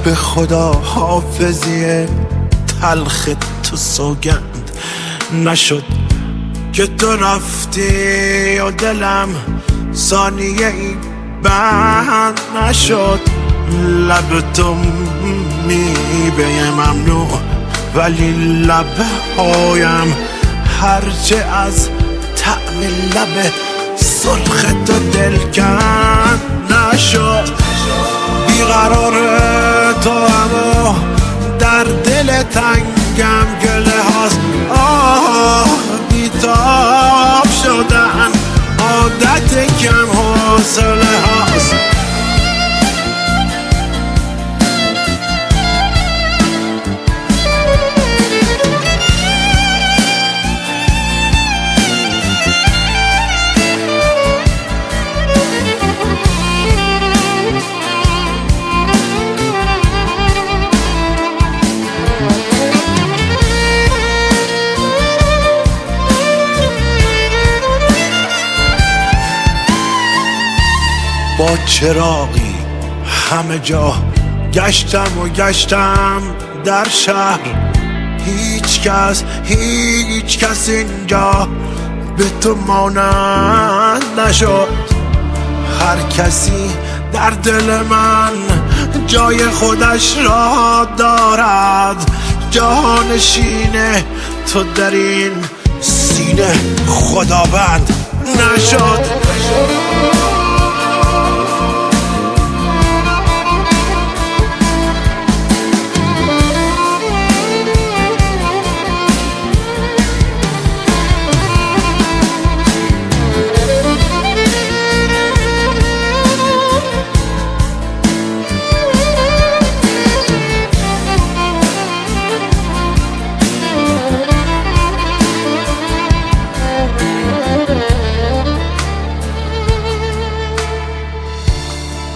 به خدا حافظی تلخ تو سوگند نشد که تو رفتی و دلم ثانیه ای بند نشد. لب تو میوه ممنوع ولی لبهایم هرچه از طعم لب سرخ تو دلکند نشد. بیقرار تو اما در دل تنگم گله هاست. بیتاب شدن عادت کم حوصله هاست. با چراغی همه جا گشتم و گشتم در شهر. هیچ کس اینجا به تو مانند نشد. هر کسی در دل من جای خودش را دارد. جانشین تو در این سینه خداوند نشد.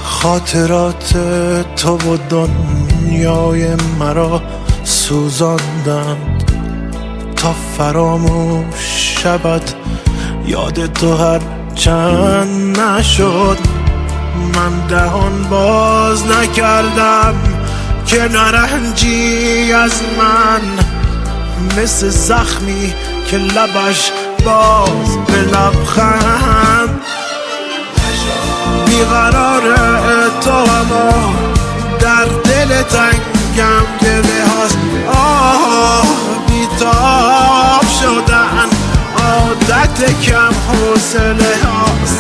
خاطرات تو و دنیای مرا سوزاندند تا فراموش شود یاد تو هر چند نشد. من دهان باز نکردم که نرنجی از من مثل زخمی که لبش باز به لبخند. بیقرار تو اما در دل تنگم گله هاست. بیتاب شدن عادت کم حوصله هاست.